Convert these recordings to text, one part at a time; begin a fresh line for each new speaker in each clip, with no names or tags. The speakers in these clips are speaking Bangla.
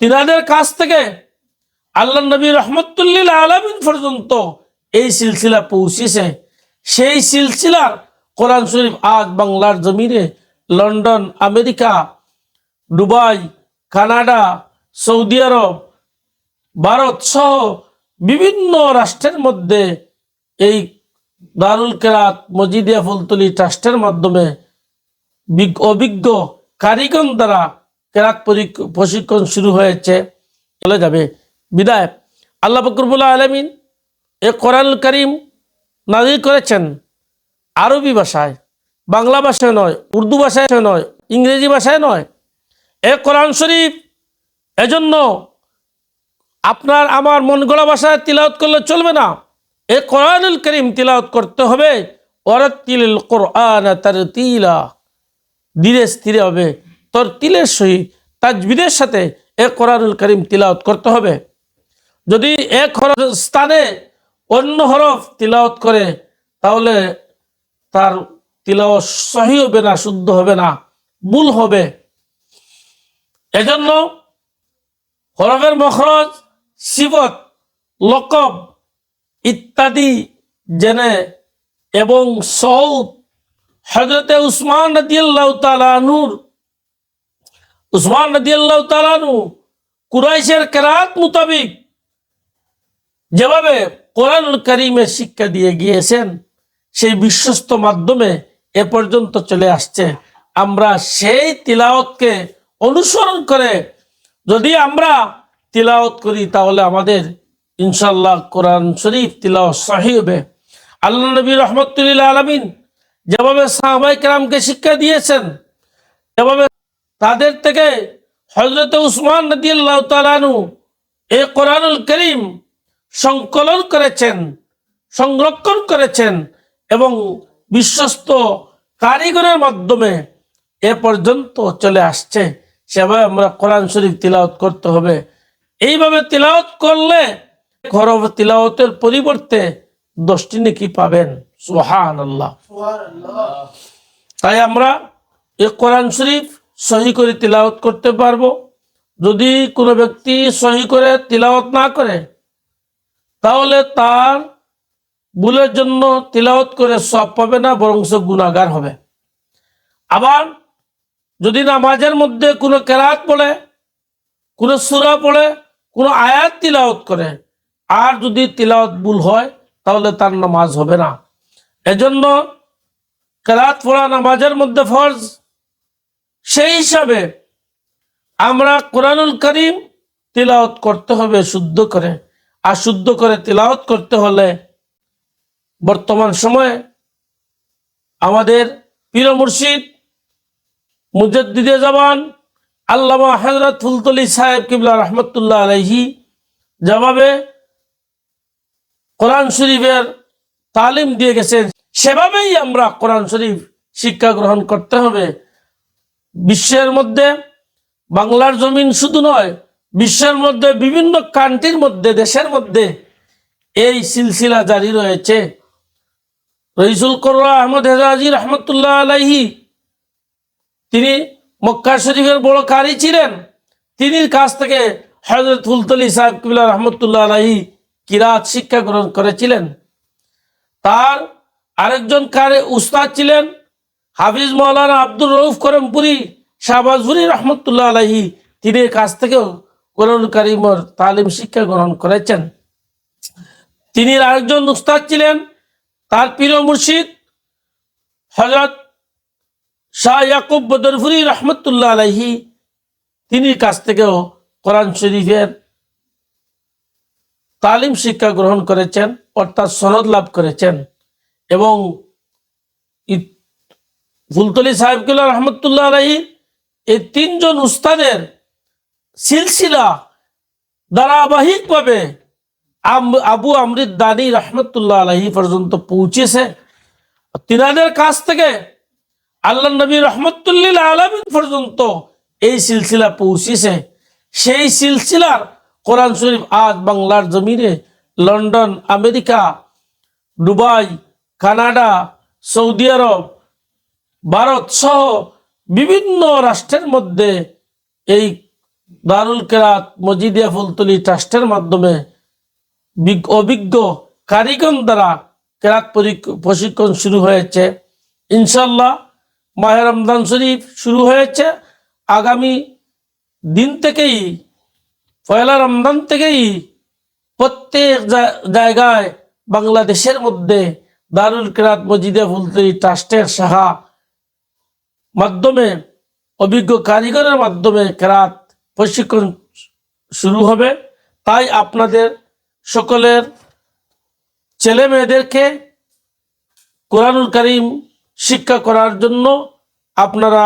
তিনাদের কাছ থেকে আল্লাহ নবী রহমতুল্লিল আলামিন পর্যন্ত এই সিলসিলা পৌঁছেছে। সেই সিলসিলার কোরআন শরীফ আজ বাংলার জমিনে London, America, Dubai, Canada, Saudi Arab, Bharat সহ বিভিন্ন রাষ্ট্রের মধ্যে এই দারুল কেরাত মজিদিয়া ফুলতলি ট্রাস্টের মাধ্যমে অভিজ্ঞ কারিগর দ্বারা কেরাত প্রশিক্ষণ শুরু হয়েছে, চলে যাবে। বিদায় আল্লাহ পাক রব্বুল আলামিন এ কোরআন কারীম নাযিল করেছেন আরবি ভাষায়, বাংলা ভাষায় নয়, উর্দু ভাষায় নয়, ইংরেজি ভাষায় নয়। এ কোরআন শরীফ এজন্য আপনার আমার মন গড়া ভাষায় তিলাওয়াত করলে চলবে না। এ কোরআনুল কারীম তিলাওয়াত করতে হবে ওয়ারাত্তিলিল কোরআন তারতিলা, ধীরে স্থিরে হবে, তরতিলের সহিত তাজবিদের সাথে এ কোরআনুল কারীম তিলাওয়াত করতে হবে। যদি এক স্থানে অন্য হরফ তিলাওয়াত করে তাহলে তার তিলাওয়াত সহি হবে না, শুদ্ধ হবে না, ভুল হবে। এজন্য হরফের মখরজ, সিফত, লকব ইত্যাদি জেনে এবং সৌদ হযরতে উসমান রাদিয়াল্লাহু তাআলা আনহু কুরাইশের কেরাত মোতাবিক যেভাবে কোরআনুল কারীমের শিক্ষা দিয়ে গিয়েছেন, সেই বিশ্বস্ত মাধ্যমে এ পর্যন্ত চলে আসছে। আমরা সেই তিলাওয়াতকে অনুসরণ করে যদি আমরা তিলাওয়াত করি তাহলে আমাদের ইনশাআল্লাহ কোরআন শরীফ তিলাওয়াত সহিহ হবে। আল্লাহ নবী রহমতুল্লিল আলামিন যেভাবে সাহাবায়ে কেরামকে শিক্ষা দিয়েছেন, যেভাবে তাদের থেকে হযরত উসমান রাদিয়াল্লাহু তাআলা আনহু এই কোরআনুল কারীম সংকলন করেছেন, সংরক্ষণ করেছেন এবং বিশ্বস্ত কারিগরের মাধ্যমে এ পর্যন্ত চলে আসছে, সেভাবে আমরা কোরআন শরীফ তিলাওয়াত করতে হবে। এইভাবে তিলাওয়াত করলে হরফ তিলাওয়াতের পরিবর্তে 10টি নেকি পাবেন। সুবহানাল্লাহ। তাই আমরা এই কোরআন শরীফ সহি করে তিলাওয়াত করতে পারবো। যদি কোনো ব্যক্তি সহি করে তিলাওয়াত না করে তাহলে তার ভুলের জন্য তিলাওয়াত করে সওয়াব পাবে না, বরং সে গুনাহগার হবে। আবার যদি নামাজের মধ্যে কোনো কেরাত পড়ে, কোনো সূরা পড়ে, কোনো আয়াত তিলাওয়াত করে আর যদি তিলাওয়াত ভুল হয় তাহলে তার নামাজ হবে না। এজন্য কেরাত পড়া নামাজের মধ্যে ফরজ। সেই হিসাবে আমরা কোরআনুল কারীম তিলাওয়াত করতে হবে শুদ্ধ করে। আর শুদ্ধ করে তিলাওয়াত করতে হলে বর্তমান সময়ে আমাদের পীর মুর্শিদ মুজাদ্দিদে জামান আল্লামা হযরত ফুলতলি সাহেব কিবলা রহমতুল্লাহ আলাইহি যেভাবে কোরআন শরীফের তালিম দিয়ে গেছেন, সেভাবেই আমরা কোরআন শরীফ শিক্ষা গ্রহণ করতে হবে। বিশ্বের মধ্যে বাংলার জমিন শুধু নয়, বিশ্বের মধ্যে বিভিন্ন কান্ট্রির মধ্যে, দেশের মধ্যে এই সিলসিলা জারি রয়েছে। রইসুল কোরআন আহমদ হেজাজি রহমতুল্লাহ আলাইহি তিনি মক্কা শরীফের বড় কারি ছিলেন। তিনি কাছ থেকে হযরত ফুলতলি সাহেব কিবলা রহমতুল্লাহ আলাইহি কিরাত শিক্ষা গ্রহণ করেছিলেন। তার আরেকজন কারি উস্তাদ ছিলেন হাফিজ মাওলানা আব্দুর রউফ করমপুরি শাহবাজপুরি রহমতুল্লাহ আলাইহি। তিনি কাছ থেকেও কোরআন কারীমের তালিম শিক্ষা গ্রহণ করেছেন। তিনি আরেকজন উস্তাদ ছিলেন তার পীর মুর্শিদ হযরত শাহ ইয়াকুব বদরপুরি রহমতুল্লাহ আলাইহি। তিনি কাছ থেকেও কোরআন শরীফের তালিম শিক্ষা গ্রহণ করেছেন, অর্থাৎ সনদ লাভ করেছেন। এবং ফুলতলি সাহেব কিবলা রহমতুল্লাহ আলাইহি এই 3 জন উস্তাদের সিলসিলা ধারাবাহিকভাবে আবু আমরিদ দানি রহমতুল্লাহ আলাইহি পর্যন্ত পৌঁছেছে। তিনাদের কাছ থেকে আল্লাহ নবী রহমতুল্লিল আলামিন পর্যন্ত এই সিলসিলা পৌঁছেছে। সেই সিলসিলার কোরআন শরীফ আজ বাংলার জমিনে London, America, Dubai, Canada, Saudi Arab, Bharat সহ বিভিন্ন রাষ্ট্রের মধ্যে এই দারুল কেরাত মজিদিয়া ফুলতলি ট্রাস্টের মাধ্যমে অভিজ্ঞ কারিগর দ্বারা কেরাত প্রশিক্ষণ শুরু হয়েছে। ইনশাল্লাহ মাহে রমজান শরীফ শুরু হয়েছে। আগামী দিন থেকেই, পয়লা রমজান থেকেই প্রত্যেক জায়গায় বাংলাদেশের মধ্যে দারুল কেরাত মজিদিয়া ফুলতলি ট্রাস্টের শাখা মাধ্যমে অভিজ্ঞ কারিগরের মাধ্যমে কেরাত প্রশিক্ষণ শুরু হবে। তাই আপনাদের সকলের ছেলে মেয়েদেরকে কোরআনুল কারীম শিক্ষা করার জন্য আপনারা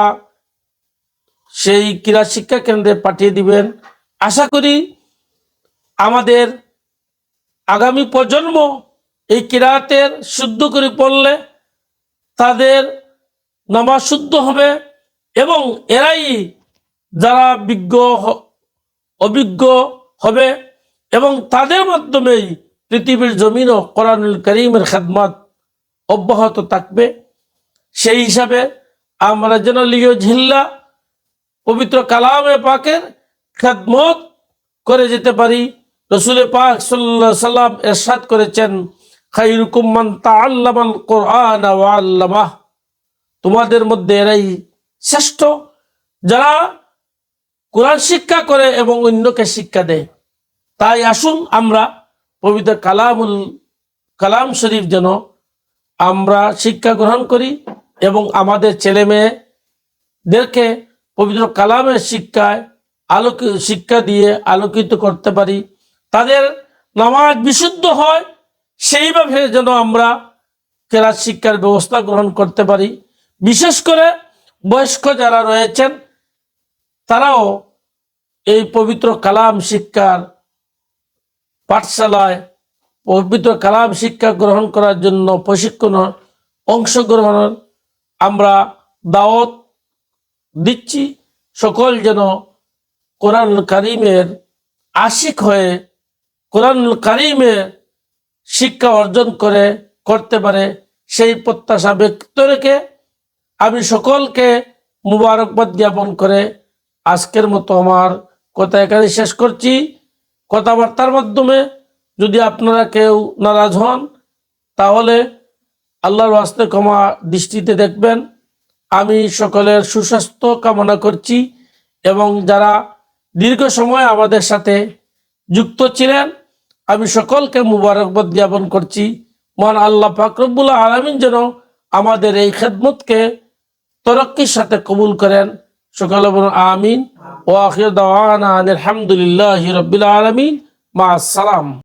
সেই ক্রীড়া শিক্ষা কেন্দ্রে পাঠিয়ে দিবেন। আশা করি আমাদের আগামী প্রজন্ম এই কিরাতের শুদ্ধ করে পড়লে তাদের নামাজ শুদ্ধ হবে এবং এরাই যারা অভিজ্ঞ হবে এবং তাদের মাধ্যমেই পৃথিবীর জমিনও কোরআনুল কারীমের খেদমত অব্যাহত থাকবে। সেই হিসাবে আমরা যেন লিওঝিল্লা পবিত্র কালামে পাকের খেদমত করে যেতে পারি। রসুল পাক সাল্লাল্লাহু আলাইহি সাল্লাম ইরশাদ করেছেন, খায়রুকুম মান তাআল্লামাল কুরআন ওয়া আল্লামাহ, তোমাদের মধ্যে এরাই শ্রেষ্ঠ যারা কোরআন শিক্ষা করে এবং অন্যকে শিক্ষা দেয়। তাই আসুন আমরা পবিত্র কালাম শরীফ যেন আমরা শিক্ষা গ্রহণ করি এবং আমাদের ছেলে মেয়েদেরকে পবিত্র কালামের শিক্ষা দিয়ে আলোকিত করতে পারি। তাদের নামাজ বিশুদ্ধ হয় সেইভাবে যেন আমরা কেরাত শিক্ষার ব্যবস্থা গ্রহণ করতে পারি। বিশেষ করে বয়স্ক যারা রয়েছেন তারাও এই পবিত্র কালাম শিক্ষার পাঠশালায় পবিত্র কালাম শিক্ষা গ্রহণ করার জন্য প্রশিক্ষণ অংশগ্রহণের আমরা দাওয়াত দিচ্ছি। সকল যেন কোরআনুল কারীমের আশিক হয়ে কোরআনুল কারীমের শিক্ষা অর্জন করতে পারে সেই প্রত্যাশা ব্যক্ত রেখে আমি সকলকে মুবারকবাদ জ্ঞাপন করে আজকের মতো আমার কথা এখানে শেষ করছি। কথাবার্তার মাধ্যমে যদি আপনারা কেউ নারাজ হন তাহলে আল্লাহর ওয়াস্তে ক্ষমা দৃষ্টিতে দেখবেন। আমি সকলের সুস্বাস্থ্য কামনা করছি এবং যারা দীর্ঘ সময় আমাদের সাথে যুক্ত ছিলেন আমি সকলকে মুবারকবাদ জ্ঞাপন করছি। মহান আল্লাহ পাক রব্বুল আলামিন যেন আমাদের এই খেদমতকে তরক্কির সাথে কবুল করেন। সকলে বলুন আমিন। ওয়া আখির দাওয়ানা আলহামদুলিল্লাহি রাব্বিল আলামিন। মা আসসালাম।